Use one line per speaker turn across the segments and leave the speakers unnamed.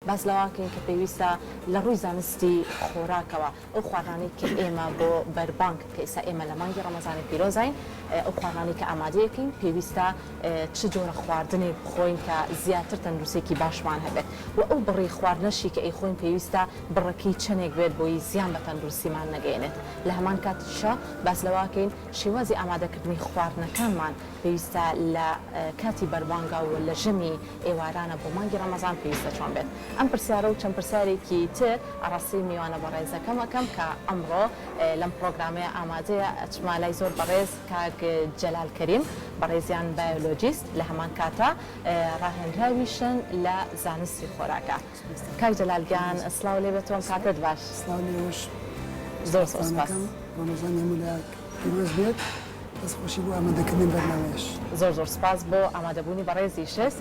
باز لەواکەین کە پێویستە لە ڕووی زانستی خۆراکەوە ئەو خواردانەی کە ئێمە بۆ بەربانک کە ئێستا ئێمە لە مانگی ڕەمەزانی پیرۆزین ئەو خواردانەی کە ئامادەیەکەین پێویستە چ جۆرە خواردنێک بخۆین کە زیاتر تەندروستێکی باشمان هەبێت و ئەو بڕی خواردنەشی کە ئەیخۆین پێویستە بڕەکەی چنێک بێت بۆی زیان بە تەندروستیمان نەگەێنێت لە هەمان کاتیشە باز لەواکەین شێوازی ئامادەکردنی خواردنەکانمان پێویستە لە کاتی بەربانگا و لە ژەمی ئێوارانە بۆ مانگی ڕەمەزان پێویستە چۆن بێت ئەم پرسیارە و چەند پرسیارێکی تر ئاڕاستی میوانە بە ڕێزەکەمەکەم کە ئەمڕۆ لەم پرۆگرامەیە ئامادەیە ئەچمالای زۆر بەڕێز کاک جەلال کەریم بەڕێزیان بایۆلۆجیست لە هەمان کاتە ڕاهێنراویشن لە زانستی خۆراکە کاک جەلالگیان سڵاو لێ بێتەوە کاتت باش زۆر سپاس
ڕەمەزانی هەموو لە پیرۆز بێت دەستخۆشی بۆ ئامادەکردنی بەرنامەیەش
زۆر سپاس بۆ ئامادەبوونی بەڕێزیشت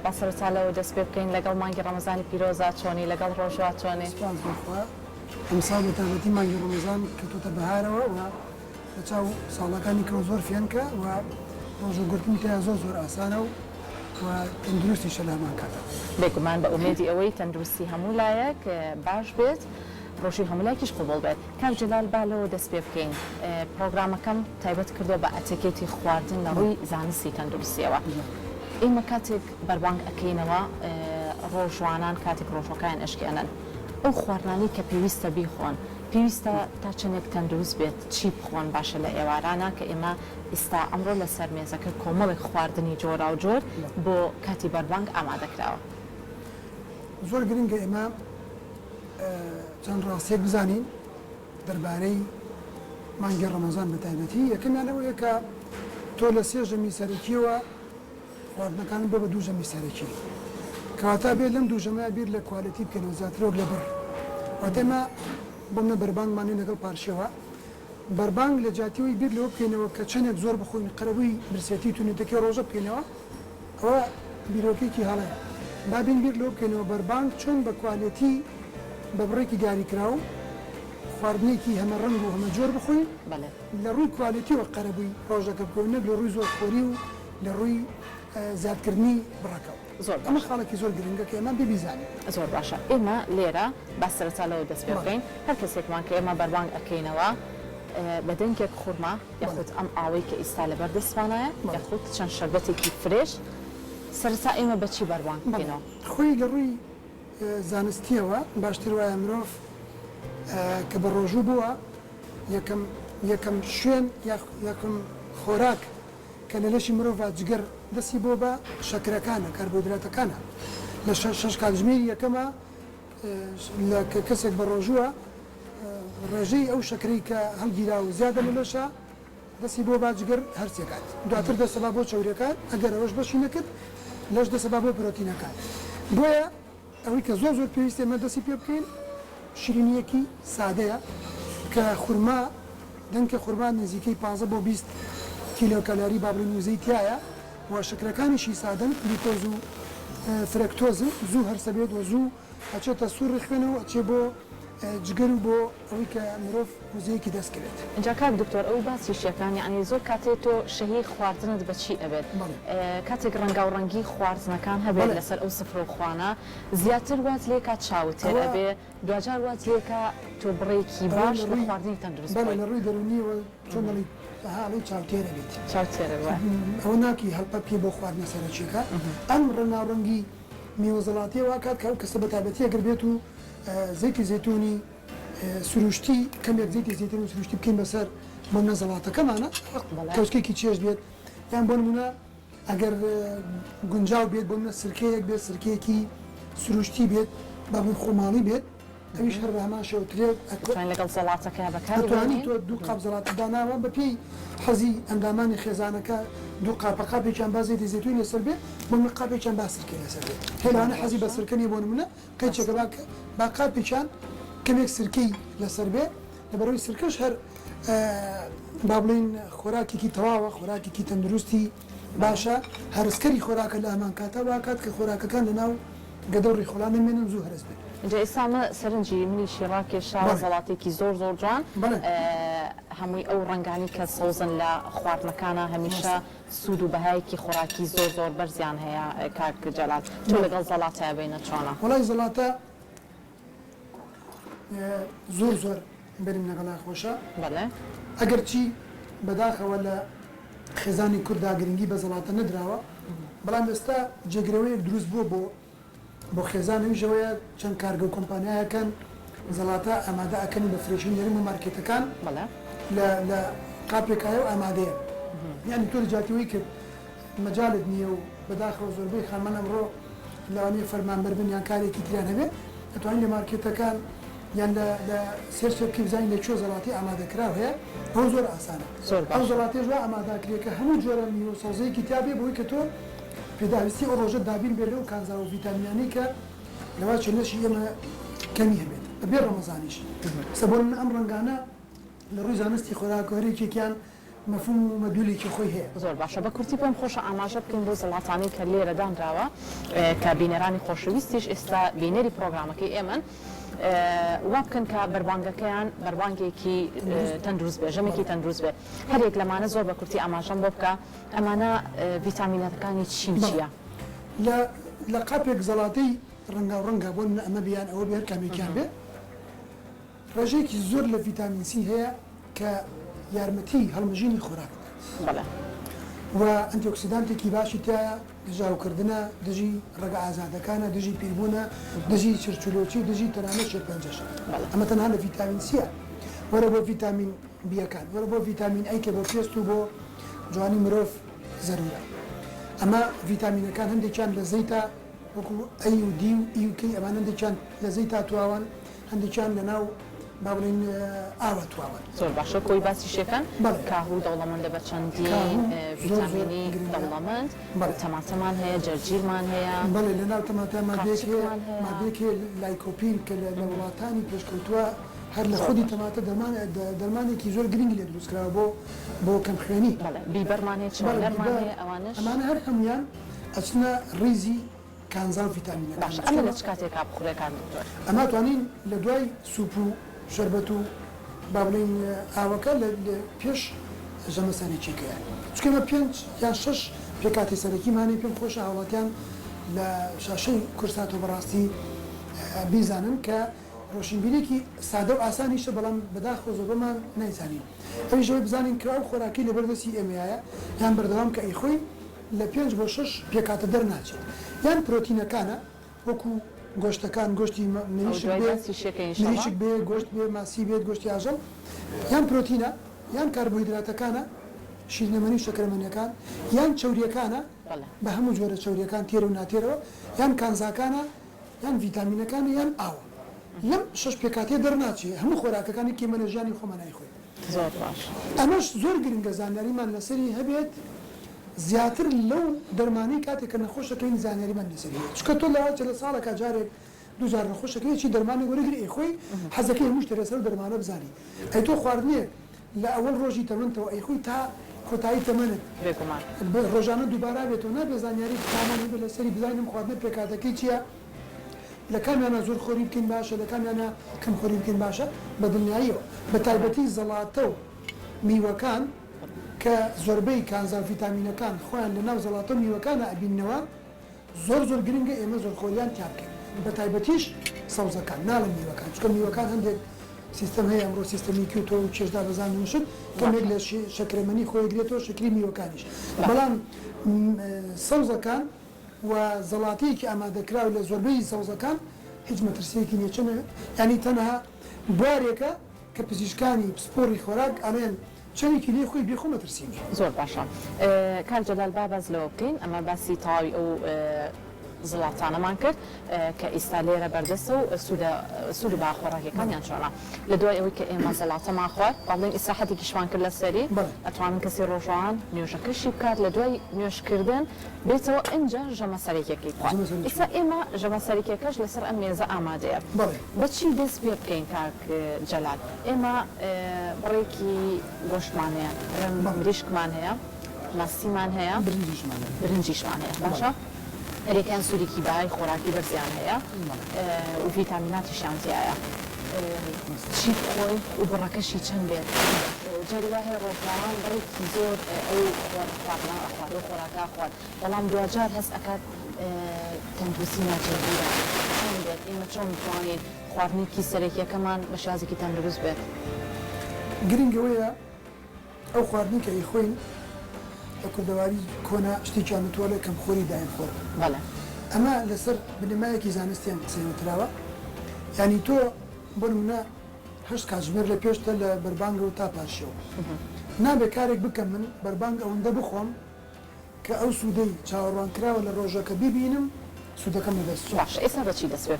با سەرەتا لەوە دەست پێ بکەین لەگەڵ مانگی ڕەمەزانی پیرۆزە چۆنی لەگەڵ ڕۆژوە چۆنی
سپاس بۆخوا ئەمساڵ بە تایبەتی مانگی ڕەمەزان کەوتۆتە بەهارەوە و لە چاو ساڵەکانی کە زۆر فێنکە و ڕۆژوگرتنی تیا زۆر ئاسانە و تەندروستیشە لە هەمان کاتە
بێگومان بە ئومێدی ئەوەی تەندروستی هەموو لایەک باش بێت ڕۆژی هەمولایکیش قوبڵ بێت کاک جەلال با لەوە دەست پێ بکەین پرۆگرامەکەم تایبەت کردو بە ئەتیکێتی خواردن لە ڕووی زانستی تەندروستیەوە ئێمە کاتێک بەربانگ ئەکەینەوە ڕۆژوانان کاتێک ڕۆژەکان ئەشکێنن ئەو خواردنانی کە پێویستە بیخۆن پێویستە تا چەندێک تەندروست بێت چی بخۆن باشە لە ئێوارانە کە ئێمە ئێستا ئەمڕۆ لە سەر مێزەکە کۆمەڵێک خواردنی جۆرا و جۆر بۆ کاتی بەربانگ ئامادەکراوە
زۆر گرنگە ئێمە چەند ڕاستێک بزانین دەربارەی مانگی ڕەمەزان بە تایبەتی یەکەمیانەوەیە کە تۆ لە سێ ژەمی سەرەکیەوە خواردنەکانت بۆ بە دوو ژەمی سەرەکی کەواتە بێت لەم دوو ژەمەیە بیر لە کوالەتی بکەنەوە زیاترەوە لە بڕ واتە ئێمە بۆمە بەربانگمانێ لەگەڵ پارشەوە بەربانگ لە جاتیەوەی بیر لەوە بکەینەوە کە چەندێک زۆر بخۆین قەرەبووی برسێتی تونێتەکەی ڕۆژە بکەینەوە ئەوە بیرۆکێکی هەڵەیە بابین بیر لەوە بکەینەوە بەربانگ چۆن بە کوالەتی بە بڕێکی دیاریکراو خواردنێکی هەمە ڕەنگ و هەمە جۆر بخۆین لە ڕووی کوالەتیەوە قەرەبووی ڕۆژەکە بکەون نەک لە ڕووی زۆرخۆری و لە ڕووی زیادکردنی بڕەکەەوە
زۆر
ئەمە خاڵێکی زۆر گرنگە کە ئێمە ببیزانین
زۆر باشە ئێمە لێرە با سەرەتا لەوە دەست پێ بکەین هەر کەسێکمان کە ئێمە بەربانگ ئەکەینەوە بەدەنگێک خورما یاخود ئەم ئاوەی کە ئیستا لەبەر دەستوانایە یاخود چەند شەربەتێکی فرێش سەرەتا ئێمە بەچی بەربانگ بکەینەوە
خۆی لە ڕووی زانستیەوە باشتر وایە مرۆڤ کە بە ڕۆژوو بووە یەکەم شوێن یەکەم خۆراک کە لە لەشی مرۆڤ جگەر دەستی بۆ بە شەکرەکانە کاربۆهیدراتەکانە لە شەش کاتژمێری یەکەمە لە کەسێک بە ڕۆژووە ڕێژەی ئەو شەکرەی کە هەڵگیرا و زیادە لە لەشە دەستی بۆ باجگەر هەرچێکات دواتر دەسەبا بۆ چاوریەکان ئەگەر ئەوەش بەشی نەکرد لەش دەسەبا بۆ پرۆتینەکان بۆیە ئەوەی کە زۆر پێویستە ئێمە دەستی پێ بکەین شیرینیەکی سادەیە کە خورما دەنکە خورما نزیکەی 15 بۆ 20 کیلۆکەلاری بابلین وزەی تایە و شەکرەکانیشی سادەن گلیکۆز و فرەکتۆزن زوو هەرسەبێت و زوو ئەچێتە سووڕی خوێنەوە ئەچێ بۆ جگەر و بۆ ئەوەی کە مرۆڤ وزەیەکی دەستکرێت
اینجا کاک دکتۆر ئەو باسی شیەکانی ئەنی زۆر کاتێک تۆ شەهی خواردنت بەچی ئەبێت کاتێک ڕەنگا و ڕەنگی خواردنەکان هەبێت لەسەر ئەو سفرەوخواانە زیاتر وات لێکات چاوتێر ئەبێ دوجار وات لێکە تۆ بڕێکی باش لە خواردنی تەندروست
لە ڕووی دەرونیەوە چۆنڵی هاڵی چاوتێرە بێت
چاوتێرە
ئەوە ناکی هەڵپە پێ بۆ خواردنە سەرچێکە ئەم ڕەناوڕەنگی میوەزەڵاتیە واکات کە ئەو کەسە بە تایبەتی ئەگەر بێت و زەیتی زەیتونی سروشتی کەمێک زەیتی زەیتون و سروشتی بکەین بەسەر بۆ نەزەڵاتەکەمانە کەوسکێکی چێژ بێت یان بۆ نمونە ئەگەر گونجاو بێت بۆ منە سرکەیەک بێت سرکەیەکی سروشتی بێت بابووی خۆماڵی بێت ئەویش هەر هەمان شەوترێت
لەگەڵ زەڵاتەکە
بەکاری تۆ دوو قاپ زەڵات داناوە بە پێی حەزی ئەندامانی خێزانەکە دوو قاپێکیان با زەیتی زەیتونی لەسەر بێت بۆ منە قاپێکیان با سرکەی لەسەر بێت هێلانە حەزی بە سرکەنی بۆ نمونە قەیچێکە با قاپێکیان کەمێک سرکەی لەسەر بێ لەبەرەوەی سرکەش هەر با بڵین خۆراکێکی تەواوە خۆراکێکی تەندروستی باشە هەرسکەری خۆراکە لە هەمان کاتە واکات کە خۆراکەکان لەناو گەدەڕی خۆڵان نمێنن زوو هەرس بێت
اینجا ئێستامە سەرنجی منیشی ڕاکێشا زەڵاتێکی زۆر جوان هەمووی ئەو ڕنگانی کە سەوزن لە خواردنەکانە هەمیشە سوود و بەهایەکی خۆراکی زۆر بەرزیان هەیە کاک جەلال تۆ لەگەڵ زەڵاتە بینە چۆنە؟
وڵای زەڵاتە زۆر بەریم لەگەڵا خۆشە ئەگەر چی بەداخەوە لە خێزانی کووردا گرنگی بە زەڵاتە نەدراوە بەڵام ئێستا جێگرەوەیەک دروست بووە بۆ خێزانەویژەوەیە چەند کارگە و کۆمپانیایەکەن زەڵاتە ئامادە ئەکەن بە فرێژین لەرم و مارکێتەکان لە قاپێکایە و ئامادەیە یعنی تۆ جاتیەوەی کرد مەجالت نییە و بەداخەوە زۆربەی خانمان ئەمڕۆ لەوانەیە فەرمانبەر بن یان کارێکی تریان هەبێت دەتوانین لە مارکێتەکان یان لە سێرچێکی بزانین لە چۆ زەڵاتی ئامادەکراو هەیە ئەو زۆر ئاسانە ئەو زەڵاتێژ وا ئامادەکرێکە هەموو جۆرە میوە سەوزەیەکی تیابێ بۆی کە تۆ پێداویستی ئەو ڕۆژە دابین بێت و کانزا و ڤیتامینانی کە لەوا چێنەشی ئێمە کەمی هەبێت بەبێ ڕەمەزانیش سەبۆن ئەم ڕەنگانە لە ڕووی زانستی خۆراکۆریێکێکیان مەفهوم و مەدوولێکی خۆی هەیە
زۆر باشە بە کورتی پێم خۆشە ئاماژە بکەین بۆ زەڵاتانی کە لێرە دانراوە کە بینەرانی خۆشەویستیش ئێستا بینەری پرۆگرامەکەی ئێمن وا بکەن کە بەربانگەکەیان بەربانگێکی تەندروست بێ ژەمێکی تەندروست بێ هەرێک لەمانە زۆر بە کورتی ئاماژەم بۆ بکە ئەمانە ڤیتامینەکانی چیم چییە؟
لە قاپێک زەڵاتەی ڕەنگە بۆ ئەمە بیان ئەوە بێر کامێکیان بێ ڕێژەیەکی زۆر لە ڤیتامین سی هەیە کە یارمەتی هەڵمەژینی خۆراک و ئەنتیۆکسیدانتێکی باشی تایە دژاوکردنە دژی ڕێگە ئازادەکانە دژی پیربوونە دژی چرچلۆچی دژی تەنانەت شێرپەنجەش ئەمە تەنها لە ڤیتامین سیە وەرە بۆ ڤیتامین بیەکان وەرە بۆ ڤیتامین ئەی کە بۆ پێست و بۆ جوانی مرۆڤ زەرورە ئەمە ڤیتامینەکان هەندێکیان لە زەیتا وەکو ئەی و دی و ئی و کەی ئەمان هەندێکیان لە زەیتا تواوان هەندێکیان لەناو با بڵێن ئاوە تواوان
زۆر باشە کۆی باسی شەکەن کاهوو دەوڵەمەندە بە چەندین ڤیتامینی دەوڵەمەند تەماتەمان هەیە جەرجیرمان هەیە
بەڵێ لەناو تەماتە مادێک لایکۆپین کە لە وڵاتانی پێشکەوتووە هەر لە خودی تەماتە دەرمانێکی زۆر گرنگی لێ دروستکراوە بۆ کەمخوێنی
بیبەرمان هەیە چڵەرمان هەیە
ئەمانە هەر هەمویان ئەچنە ڕیزی کانزا و ڤیتامینەکان
باش ئەمە لە چ کاتێکا بخورێکان
ئەمە توانین لە دوای سوپ و شەربەت و با بڵێن ئاوەکە لە پێش ژەمە سەرەکیەکەیە چکەمە 5 یان 6 پێکاتی سەرەکیمانی پێم خۆشە هاوڵاتیان لە شاشەی کورسات و بەڕاستی بیزانن کە ڕۆشنبیرێکی سادە و ئاسانیشە بەڵام بەداخۆ زۆربەمان نایزانین ئەویشەوەی بزانین کە ئەو خۆراکی لە بەردەستی ئێمەیە یان بەردەوام کە ئەیخۆی لە 5 بۆ 6 پێکاتە دەرناچێت یان پرۆتینەکانە وەکو گۆشتەکان گۆشتی مریشک بێ گۆشت بێ ماسی بێت گۆشتی ئاژەڵ یان پرۆتینە یان کاربۆهیدراتەکانە شیرنەمەنی شەکرەمەنیەکان یان چەوریەکانە بە هەموو جۆرە چەوریەکان تێر و ناتێرەوە یان کانزاکانە یان ڤیتامینەکانە یان ئاوە لەم 6 پێکاتێ دەرناچێت هەموو خۆراکەکانی کێمەنە ژیانی خۆمەنای خۆی
زۆر باش
ئەمەش زۆر گرنگە زانیاریمان لەسەری هەبێت زیاتر لەو دەرمانی کاتێک کە نەخۆشەکەین زانیاریمان لەسەری چکە تۆ لەواتە لە ساڵێکا جارێک دوجار نەخۆشەکەی چی دەرمانی وەرەگری ئەیخۆی حەزەکەی هەموو شتێ لەسەر دەرمانە بزانی ئەی تۆ خواردنێ لە ئەوەڵ ڕۆژی تەمەنتەوە ئەیخۆی تا کۆتایی تەمەنت ڕۆژانە دووبارا بێتەوە نابێ زانیاری تامان هەبێت لەسەری بزانیم خواردنە پێکاتەکەی چییە لە کامیانە زۆر خۆری بکەین باشە لە کامیانە کەم خۆری بکەین باشە بە دنیاییەوە بە تایبەتی زەڵاتە و میوەکان کە زۆربەی کانزا و ڤیتامینەکان خۆیان لە ناو زەڵاتە و میوەکانە ئەبیننەوە زۆر گرنگە ئێمە زۆر خۆریان تیا بکەین بە تایبەتیش سەوزەکان ناڵە میوەکان چکە میوەکان هەندێک سیستەم هەیە ئەمڕۆ سیستەمی کیوتۆ و چێژدا بەزانشت کەمێک لە شەکرەمەنی خۆی گرێتەوە شکری میوەکانیش بەڵام سەوزەکان و زەڵاتەیەکی ئامادەکراو لە زۆربەی سەوزەکان هیچ مەترسیەکی نیەچنە ینی تەنها بوارێکە کە پزیشکانی پسپۆڕی خۆراک ئەڵێن چەندێکی لێ خۆی بێخۆ مەترسینی
زۆر باشە کاک جەلال با باز لەوە بکەین ئەمە باسی تەواوی ئەو زڵاتانەمان کرد کە ئێستا لێرە بەردەستە و سوود و باخۆراکیەکانیان چۆنە لە دوای ئەوەی کە ئێمە زەڵاتەمان خوارد بەڵێن ئیسراحەتێکیشمان کرد لەسەری ئەتوانن کەسی ڕۆژان نوێژەکەشی بکات لە دوای نوێژکردن بێتەوە ئەنجا ژەمە سەرێکێکی خوارد ئێستا ئێمە ژەمە سەرێکێکەش لەسەر ئەم مێزە ئامادەیە بەچی دەست پێ بکەین کاک جەلال ئێمە بڕێکی گۆشتمان هەیە مریشکمان هەیە ماسیمان هەیە برنجیشمان هەیە باشە هەرێکیان سوورێکی بای خۆراکی بەرزیان هەیە و ڤیتامیناتیشیان زیایە چی خۆی و بڕەکەشی چەند بێت جاری وایە ڕۆژنامەان بڕێکی زۆر ئەو خواردنان ئەخوات و خۆراکە خوارد بەڵام دوجار هەست ئەکات تەندروستی ناجێبوورە چۆن بێت ئێمە چۆن بتوانین خواردنێکی سەرەکیەکەمان بە شازێکی تەندروست بێت
گرنگەوەیە ئەو خواردنی کە ئیخۆین لە کوردەواری کۆنا شتێکیان متوەڵێ کەم خۆری دایم خۆر
بەڵێ
ئەمە لەسەر بنمایەکی زانستیان قسەیوتراوە ینی تۆ بۆ منە هەشت کاتژمێر لە پێشتە لە بەربانگە و تا پاشەوە نابێت کارێک بکەم من بەربانگ ئەوەندە بخۆم کە ئەو سوودەی چاوەڕوانکراوە لە ڕۆژەکە ببینم سوودەکەم لەدەست
باش ئێستا بەچی دەست پێ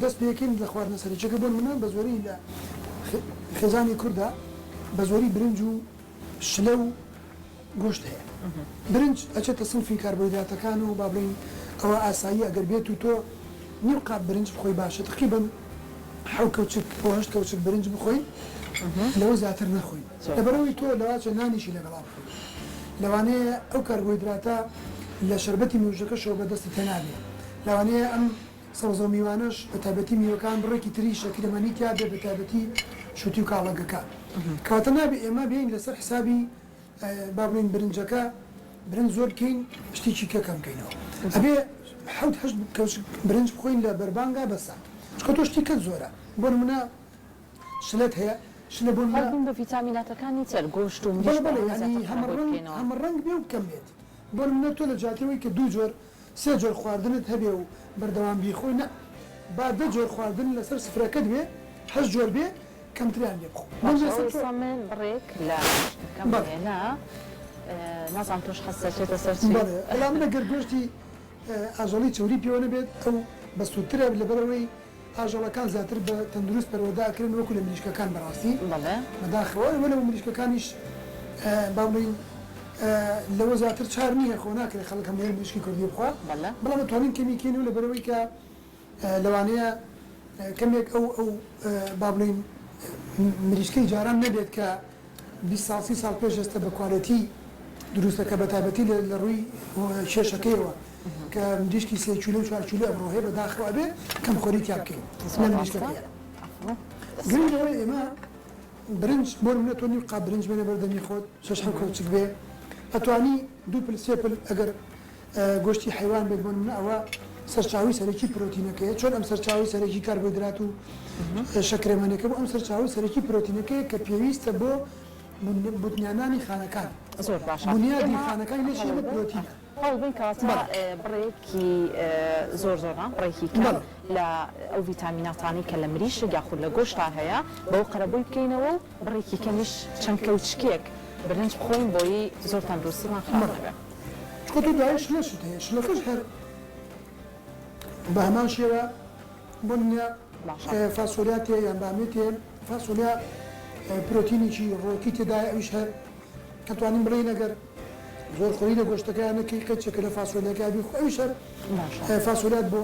دەست پێکەین لە خواردنە سەرچەکە بۆ منە بە زۆری لە خێزانی کووردا بە زۆری برنج و شلە و گۆشت هەیە برنج ئەچێتە سنفی کاربۆهیدراتەکان و با بڵین ئەوە ئاسایی ئەگەر بێت و تۆ نیو قاپ برنج بخۆی باشە تقریباً حەو کەوچک بۆ هەشت کەوچک برنج بخۆین لەوە زیاتر نەخۆین لەبەرەوەی تۆ لەواچە نانیشی لەگەڵا بخۆین لەوانەیە ئەو کاربۆهیدراتە لە شەربەتی میوژەکەشەوە بەدەستی تەنابێت لەوانەیە ئەم سەوزە و میوانەش بە تایبەتی میوەکان بڕێکی تری شەکرەمەنی تیا بێت بە تایبەتی شوتی و کاڵەگەکە کەواتە نابێت ئێمە بێین لەسەر حسابی با بڵین برنجەکە برنج زۆر بکەین شتێکی کەکەم بکەینەوە ئەبێ حەوت هەشت کەوچک برنج بخۆین لە بەربانگا بەسە چکە تۆ شتی کەت زۆرە بۆ منە شلەت هەیە شلە بۆ
بە ڤیتامیناتەکانی تر گۆشت و
هەمە ڕەنگ بێ و بکەم بێت بۆ منە تۆ لە جاتەوەی کە دوو جۆر سێ جۆر خواردنت هەبێ و بەردەوام بیخۆی نە با دە جۆر خواردن لەسەر سفرەکەت بێ هەشت جۆر بێ کەمتریان لێ بخۆ
من بڕێک لە کەمێنا نازان تۆش حەسەچێتە سەرچی
بەڵام لەگەر گۆشتی ئاژەڵی چوری پێوە نەبێت ئەو بەستوترە لەبەرەوەی ئاژەڵەکان زیاتر بە تەندروست پەروەرداکردن وەکو لە مریشکەکان بەڕاستی بەداخەوە وەلە مریشکەکانیش با بڵین لەوە زیاتر چار نییە خۆ ناکرێت خەڵک هەمووی مریشکی کوردی بخوا بەڵام دەتوانین کەمیکەین و لەبەرەوەی کە لەوانەیە کەمێک ئەو با بڵین مریشکەی جاران نەبێت کە 20 ساڵ 30 ساڵ پێش ئێستا بە کوالەتی دروستەکە بە تایبەتی لە ڕووی شێشەکەیەوە کە مریشکی 3 کیلۆ 4 کیلۆ ئەمڕۆ هەیە بەداخەوە بێ کەم خۆری تیا بکەین گرنگەوەی ئێمە برنج بۆ منە تۆ نیو قاپ برنج بێنە بەردەمی خۆت 6 کەوچک بێ ئەتوانی دوو پل سێ پل ئەگەر گۆشتی حیوان بێت بۆ منە ئەوە سەرچاوی سەرەکی پرۆتینەکەیە چۆن ئەم سەرچاوی سەرەکی کاربۆهیدرات و شەکرەمەنەکە بۆ ئەم سەرچاوی سەرەکی پرۆتینەکەیە کە پێویستە بۆ بوتنیانانی خانەکان
زۆر باشە
بنیادی خانەکان لێشی بە پرۆتینە
هەڵبین کەواتە بڕێکی زۆر زۆران بڕێکی کەم لە ئەو ڤیتامیناتانی کە لە مریشک یاخود لە گۆشتا هەیە بەو قەرەبووی بکەینەوە و بڕێکی کەمیش چەند کەوچکێک برنج بخۆین بۆی زۆر تەندروستیمان خراپ نەبێت
چکە تۆ دوای شلەشت هەیە شلەکەش هەر بە هەمان شێوە بۆ منە فاسۆلیات هەیە یان بامێت هەیە فاسۆلیا پرۆتینێکی ڕۆکی تێدایە ئەویش هەر کە توانین بڵێین ئەگەر زۆر خۆی لە گۆشتەکانەکەی قەچێکە لە فاسۆلیاکە بیخۆ ئەویش هەر فاسۆلیات بۆ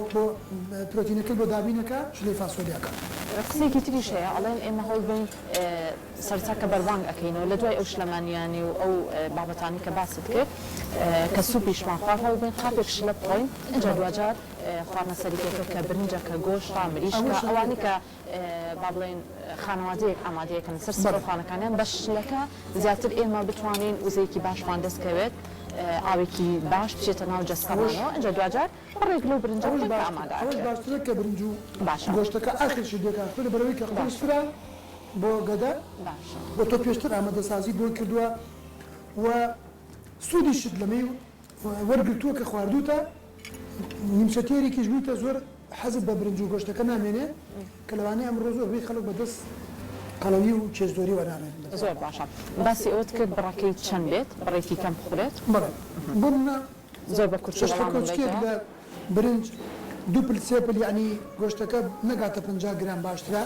پرۆتینەکە بۆ دابینەکە شلەی فاسۆلیاکە
قسێکی تریش هەیە ئەڵێن ئێمە هەڵبین سەرچاکە بەربانگ ئەەکەینەوە لە دوای ئەو شلەمانیانی و ئەو بابەتانی کە باست کرد کە سوپیشمان خوارد هەڵبین قاپێک شلە بخۆین اینجا دوجار خواردنە سەرەکیەکە کە برنجە کە گۆشتا مریشکە ئەوانی کە با بڵێن خانەوادەیەک ئامادەیەکەن سەر سەرۆخانەکانیان بە شلەکە زیاتر ئێمە بتوانین وزەیەکی باشمان دەستکەوێت ئاوێکی باش بچێتە ناو جەستەمانەوە اینجا دوجار بڕێک لەو برنجە ئامادە
ئەوەش باشترە کە برنج و گۆشتەکە ئاخرشی دێکات لەبەرەوەی کە قورسرا بۆ گەدە بۆ تۆ پێشتر ئامادەسازی بۆ کردووە و سوودی شت لەمەی وەرگرتووە کە خواردوتە نیمچەتێرێکیش بوویتە زۆر حەزت بە برنج و گۆشتەکە نامێنێ کە لەوانەیە ئەمڕۆ زۆر بێ خەڵک بەدەست قەڵەوی و چێژدۆری وەرانێت
زۆر باشە باسی ئەوت کرد بڕەکەی چەند بێت بڕێکی کەم بخورێت
بۆ منە
زۆر بە کورتکێک
لە برنج دوو پل سێ پل یعنی گۆشتەکە نەگاتە 50 گرام باشترە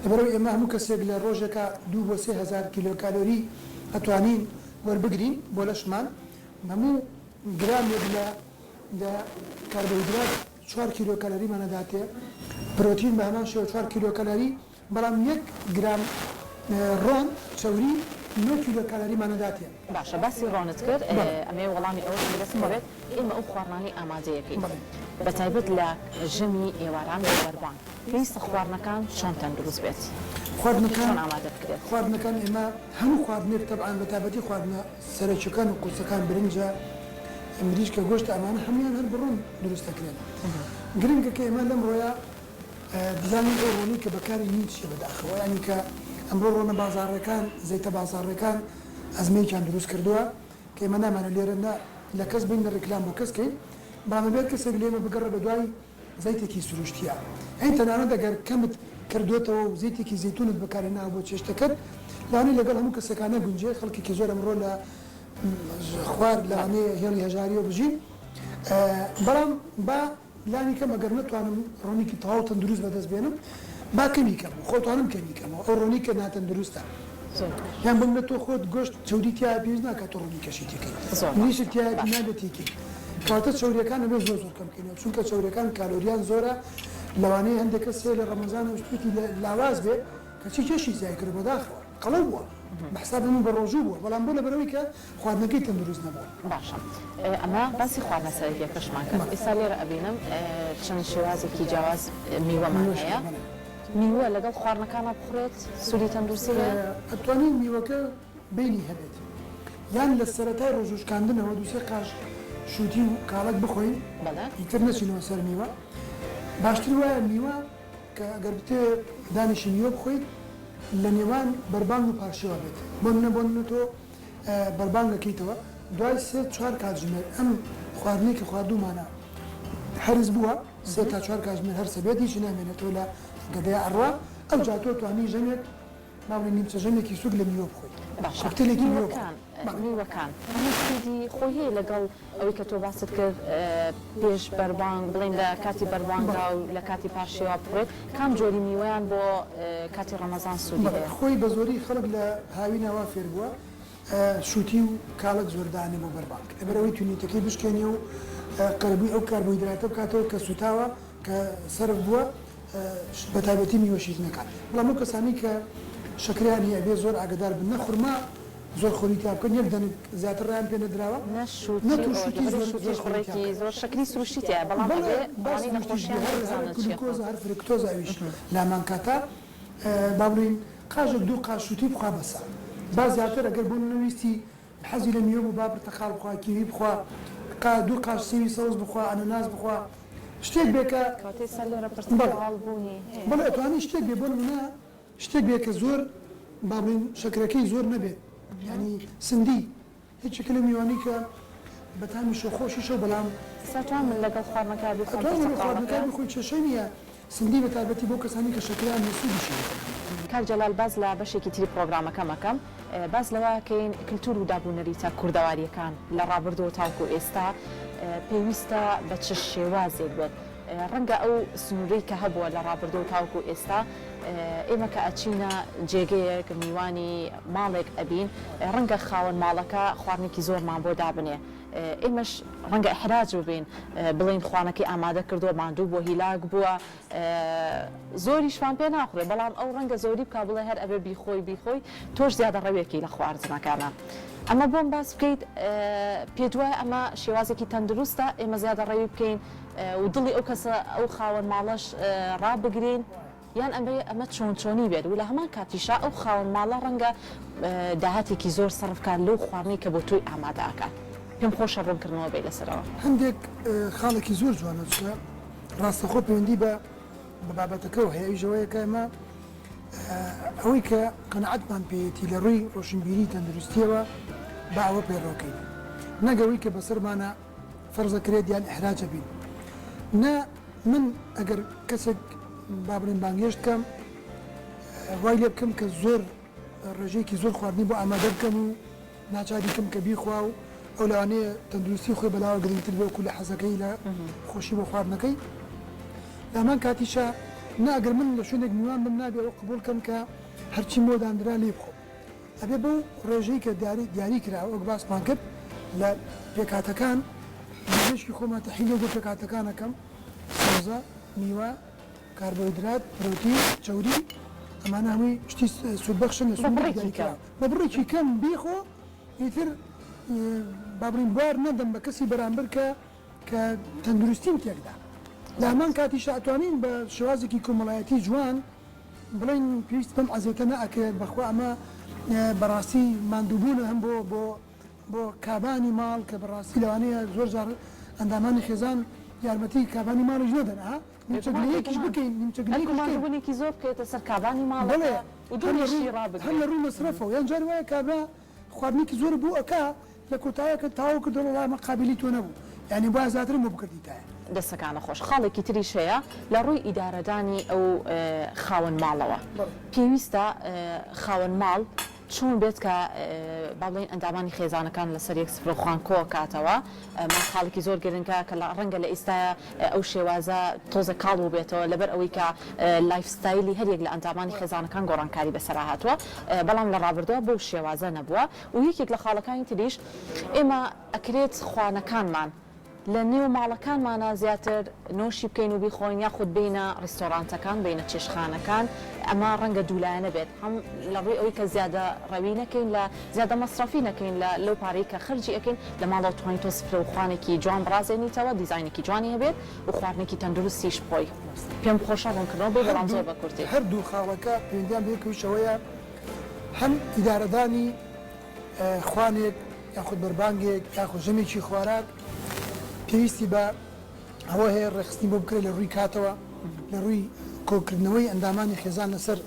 لەبەرەوەی ئێمە هەموو کەسێک لە ڕۆژێکە 2 بۆ 3000 کیلۆکالۆری ئەتوانین وەربگرین بۆ لەشمان هەموو گرامێک لە کاربۆهیدرات 4 کیلۆکالۆریمانەداتێ پرۆتین بە هەمان شێوە 4 کیلۆکالۆری بەڵام 1 گرام ڕۆن چەوری 9 کیلۆکالۆریمانەداتێ
باشە باسی ڕۆنت کرد ئەمێ وەڵامی ئەوە دەست بێت ئێمە ئەو خواردنانی ئامادەیەکەین بە تایبەت لە ژەمی ئێواران لە بەربان پێویستە خواردنەکان چۆن تەندروست بێت چۆن ئامادە بکرێت
خواردنەکان ئێمە هەموو خواردنێک تەبعاً بە تایبەتی خواردنە سەرچەکان و قورسەکان برنجە مریشکە گۆشت ئەمانە هەمویان هەر بڕۆن دروست دەکرێن گرنگە کە ئێمە لەم ڕۆیە بزانین ئەو ڕۆنی کە بەکاری نیت شێ بەداخەوە ینی کە ئەمڕۆ ڕۆنە بازاڕەکان زەیتە بازاڕەکان ئەزمەیەکیان دروست کردووە کە ئێمە نامانە لێرەدا لە کەس بین لە ڕێکلام بۆ کەسکەین بامەبێت کەسێک لێمە بگەڕە بە دوای زەیتێکی سروشتیە ئەین تەنانەت ئەگەر کەمت کردوێتەوە و زەیتێکی زەیتونت بەکارهێناوە بۆ چێشتەکەت لەوانەیە لەگەڵ هەموو کەسەکانە گونجێ خەڵکێکی زۆر ئەمڕۆ لە خوارد لەوانەیە هێڵی هەژاریەوە بژین بەڵام با لانی کەم ئەگەر نتوانم ڕۆنیکی تەواو تەندروست بەدەست بێنم با کەمی کەم خۆتوانم کەمی کەمەوە ئەو ڕۆنی کە ناتەندروستە یان بم لە تۆ خۆت گۆشت چەوری تیا پێویست ناکات تۆ ڕۆنی کەشی تێکەی نیشت تیا نابێت تێکی کاتە چەوریەکان ئەبێ زۆر زۆر کەم بکەینەوە چونکە چەوریەکان کالۆریان زۆرە لەوانەیە هەندێک کەس لە ڕەمەزانە شتێکی لاواز بێ کەچی کێشی زیای کرد بەداخەوە قەڵەو بووە بەحساب من بە ڕۆژوو بووە بەڵام بۆ لەبەرەوەی کە خواردنەکەی تەندروست نەبووە
باشە ئەمە باسی خواردنە سەرەکیەکەشمان کرد ئێستا لێرە ئەبینم چەند شێوازێکی جیاواز میوەمان هەیە میوە لەگەڵ خواردنەکانە بخورێت سوودی تەندروستی هەیە
ئەتوانین میوەکە بینی هەبێت یان لە سەرەتای ڕۆژوشکاندنەوە دووسێ قاش شووتی و کاڵک بخۆین ئیتر نەچینەوە سەر میوە باشتر وایە میوە کە ئەگەر بتێ دانیشی میوە بخۆیت لە نێوان بەربانگ و پاشەوە بێت بۆ تۆ بەربانگەکەیتەوە دوای سێ چوار کاتژمێر ئەم خواردنی کە خواردومانە هەرز بووە سێ تا چوار کاتژمێر هەر سەبێت هیچ نامێنێتەوە لە گەدەی ئەڕوا ئەو جا تۆ توانی ژەمێک ماوەی نیمچە ژەمێکی سووک لە میوە بخۆیت
کوکتێلێکی میوەکان هەموو سوودی خۆی هەیە لەگەڵ ئەوەی کە تۆ باست کرد پێش بەربانگ بڵین لە کاتی بەربانگدا و لە کاتی پاشەوە بخورێت کام جۆری میوەیان بۆ کاتی ڕەمەزان سوودی هەیە
خۆی بە زۆری خەڵک لە هاوینەوە فێر بووە شووتی و کاڵک زۆردانێ بۆ بەربانگ لەبەرەوەی تونیتەکەی بشکێنی و قەربووی ئەو کاربۆهیدراتە بکاتەوە کە سوتاوە کە سەرف بووە بە تایبەتی میوەشیت نەکات بەڵام ئەو کەسانی کە شەکریان هەیە بێ زۆر ئاگدار بن نەخورما زۆر خۆری تا بکەن یەک دەنگ زیاتر ڕیان پێ نەدراوە
زۆر شەکری سروشتیە بەڵام
گلوکۆز هەر فرکتۆز ئەویش لامان کاتە با بڵین قاژێک دوو قاش شووتی بخوا بەسە با زیاتر ئەگەر بۆ نەویستی حەزی لە میوە بوو با پرتەقاڵ بخوا کیوی بخوا دوو قاش سێوی سەوز بخوا ئەنەناس بخوا شتێک بێکە بەڵێ ئەتوانی شتێک بێ بۆ منە شتێک بێ کە زۆر با بڵین شەکرەکەی زۆر نەبێت ینی سندی هیچ لە میوانی کە بەتامی شۆخۆشیشە بەڵام
سەتوان من لەگەڵ
خواردنەکان بخۆی چێشەی نییە سندی بە تایبەتی بۆ کەسانی کە شەکریان نسوودیشی
کاک جەلال باز لە بەشێکی تری پرۆگرامەکەمەکەم باز لەوەکەین کللتور و دابوونەریتە کوردەواریەکان لە ڕابردۆ تاوکو ئێستا پێویستە بە چ شێوازێک بێت ڕەنگە ئەو سنوورەی کە هەبووە لە ڕابردۆ تاوکو ئێستا ئێمە کە ئەچینە جێگەیەک میوانی ماڵێک ئەبین ڕەنگە خاوەن ماڵەکە خواردنێکی زۆرمان بۆ دابنێ ئێمەش ڕەنگە ئەحراج ببین بڵین خوانەکەی ئامادە کردووە ماندوو بۆ هیلاک بووە زۆریشمان پێ ناخورێ بەڵام ئەو ڕەنگە زۆری بکە بڵێ هەر ئەبێ بیخۆی تۆش زیادە ڕەوێکی لە خواردنەکانە ئەمە بۆم باس بکەیت پێ دوای ئەمە شێوازێکی تەندروستە ئێمە زیادە ڕەوی بکەین و دڵی ئەو کەسە ئەو خاوەن ماڵەش ڕابگرین یان ئەمە چۆنی بێت و لە هەمان کاتیشا ئەو خاوەن ماڵە ڕەنگە داهاتێکی زۆر سەرفکار لەو خواردنی کە بۆ تۆی ئامادەکات پێم خۆشە ڕوونکردنەوە بێ لەسەرەوە
هەندێک خاڵێکی زۆر جوانە چکە ڕاستەخۆ پەیوەندی بە بابەتەکەەوە هەیە ژەوەیەکە ئەمە ئەوەی کە قەنەعەتمان پێیەتی لە ڕووی ڕۆشنبیری تەندروستیەوە بە ئەوە پێڕۆکەین نەگەوەی کە بەسەرمانە فەرزەکرێت یان ئەحراجە بین نە من ئەگەر کەسێک بابرین بانگێشت بکەم وای لێ بکەم کە زۆر ڕێژەیەکی زۆر خواردنی بۆ ئامادە بکەم و ناچاریکەم کە بیخوا و ئەو لەوانەیە تەندروستی خۆی بەلاوە گرنگتر بێ وەکو لە حەزەکەی لە خۆشی بۆ خواردنەکەی لەمان کاتیشە ناگەر من لە شوێنێک میوان بم نابێ ئەو قبول کەم کە هەرچی مۆدانرا لێ بخۆم ئەبێ بەو ڕێژەی کە دیاری کراوە ئەو باسمان کرد لە پێکاتەکان ێشکی خۆمە تەحیلێ بۆ پێکاتەکانەکەم سەوزە میوە کاربۆهیدرات پرۆتین چەوری ئەمانە هەمووی شتی سوودبەخشن لە بە بڕێکی کەم بیخۆ ئیتر بابرین بوار نەدەم بە کەسی بەرامبەر کە تەندروستیم تێکدا لە هەمان کاتیش ئەتوانین بە شێوازێکی کۆمەڵایەتی جوان بڵین پێویست بەم ئەزیەتە نەئەکرێت بەخوا ئەمە بەڕاستی ماندووبوونە هەم بۆ کابانی ماڵ کە بەڕاستی لەوانەیە زۆر جار ئەندامانی خێزان یارمەتی کابانی ماڵیش نەدەن نیمچەگلەیەکیش بکەین
نیمچەگلەیەکی زۆر بکەیتە سەر کابانی ماڵەوە
هەم لە ڕوو مەسرەفەوە یان جار وایە کابرا خواردنێکی زۆر بوو ئەکا لە کۆتاییەکە تاوا کردو وڵای مە قابلی تۆ نەبوو یعنی با زیاترم بۆ بکردیتایە
دەستەکانە خۆش خاڵێکی تریش هەیە لە ڕووی ئیدارەدانی ئەو خاوەن ماڵەوە پێویستە خاوەن ماڵ چۆن بێت کە باڵین ئەندامانی خێزانەکان لەسەر یەک سفرەخوان کۆ کاتەوە خاڵێکی زۆر گرنگە کە لە ڕەنگە لە ئێستاە ئەو شێوازە تۆزە کاڵ و بێتەوە لەبەر ئەوەی کە لایفستایلی هەرێک لە ئەندامانی خێزانەکان گۆڕانکاری بەسەرا هاتووە بەڵام لە ڕابردووە بەو شێوازە نەبووە و یەکێک لە خاڵەکانی تریش ئێمە ئەکرێت خوانەکانمان لە نێو ماڵەکانمانە زیاتر نۆشی بکەین و بیخۆین یاخود بینە ڕستۆرانتەکان بینە چێشخانەکان ئەمە ڕەنگە دوولایە بێت هەم لە ڕووی ئەوەی کە زیادە ڕەوی نەکەین لە زیادە مەسرفی نەکەین لەو پارەی کە خرجی ئەەکەین لە ماڵەوە توانین تۆ سفرە و خوانێکی جوان بڕازێنیتەوە دیزاینێکی جوانی هەبێت و خواردنێکی تەندروستیش بخۆی پێم خۆشە ڕوونکردنەوە بێ بەڵام زۆر بە کورتی
هەردوو خاڵەکە پەیوەندیان بێکەوەیە هەم ئیدارەدانی خوانێک یاخود بەربانگێک یاخود ژەمێکی خوارات پێویستی بە ئەوە هەیە ڕێخستنی بۆ بکرێت لە ڕووی کاتەوە لە ڕووی کۆکردنەوەی ئەندامانی خێزان لەسەر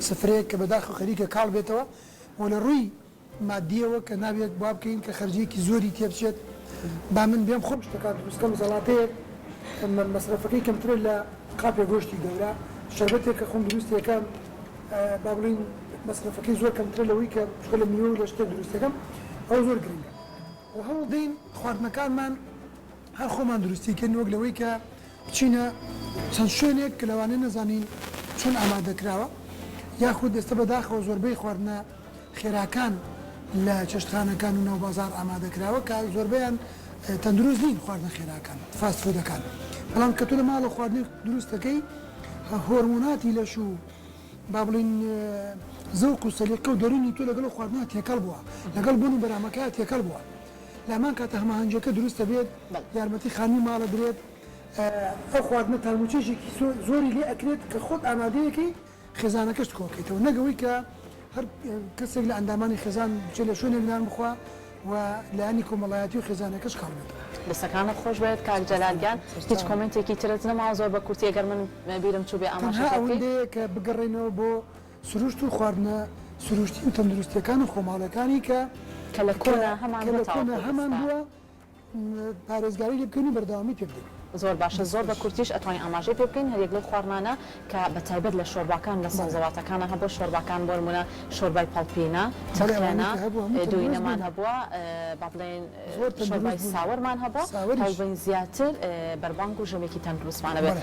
سفرەیەک کە بەداخە خەریکە کاڵ بێتەوە و لە ڕووی مادیەوە کە نابێت وا بکەین کە خەرجیەکی زۆری تێبچێت با من بێم خۆم شتەکات دروستکەم زەڵاتەیەک مەسرفەکەی کەمترێت لە قاپێ گۆشتی گەورە شەربەتێک کە خۆم دروستیەکەم با بڵین مەسرفەکەی زۆر کەمترێت لەوەی کە لە میوە و لە شتێک دروستەکەم ئەو زۆر گرنگە و هەوڵ دەین خواردنەکانمان هەر خۆمان دروستیکردن وەک لەوەی کە بچینە چەند شوێنێک کە لەوانەیە نەزانین چۆن ئامادەکراوە یاخود ئێستا بەداخەوە زۆربەی خواردنە خێراکان لە چەشتخانەکان و ناوبازار ئامادەکراوە کە زۆربیان تەندروست نین خواردنە خێراکان فاستفودەکان بەڵام کە تۆ لە ماڵە خواردنی دروستەکەی هۆرمۆناتی لەش و با بڵین زەوق و سەلیقە و دەرونی تۆ لەگەڵ خواردنە تێکەڵ بووە لەگەڵ بوون و بەرامەکە تێکەڵ بووە لامان کاتە هەماهەنجەکە دروستە بێت یارمەتی خانی ماڵە درێت ئەو خواردنە تاموچێژێکی زۆری لێ ئەکرێت کە خۆت ئامادەیەکی خێزانەکەشت کۆکەیتەوە نەگەوەی کە هەر کەسێک لە ئەندامانی خێزان بچێت لە شوێنێکدان بخوا و لایانی کۆمەڵایەتی و خێزانەکەش کاڵێت
دەستەکانە خۆش بێت کاک جەلالگیان هیچ کۆمنتێکی ترت نەما زۆر بە کورتی ئەگەر من بیرم چوو بێ
ئاماژەکەی کە بگەڕێنەوە بۆ سروشت و خواردنە سروشتی و تەندروستیەکان و خۆماڵەکانی کە
لە کۆنە
هەمان بووە پارێزگاری لێ بکەین و بەردەوامی پێ بدەین
زۆر باشە زۆر بە کورتیش ئەتوانین ئاماژەی پێ بکەین هەرێک لەو خواردمانە کە بە تایبەت لە شۆرباکان لە سەوزەواتەکانە هەبوو شۆرباکان بۆ نمونە شۆربای پاڵپێنە تەخێنە دوینەمان هەبووە با بڵێن شۆربای ساوەرمان هەبووە هەڵبین زیاتر بەربانگ و ژەمێکی تەندروستمانە بێت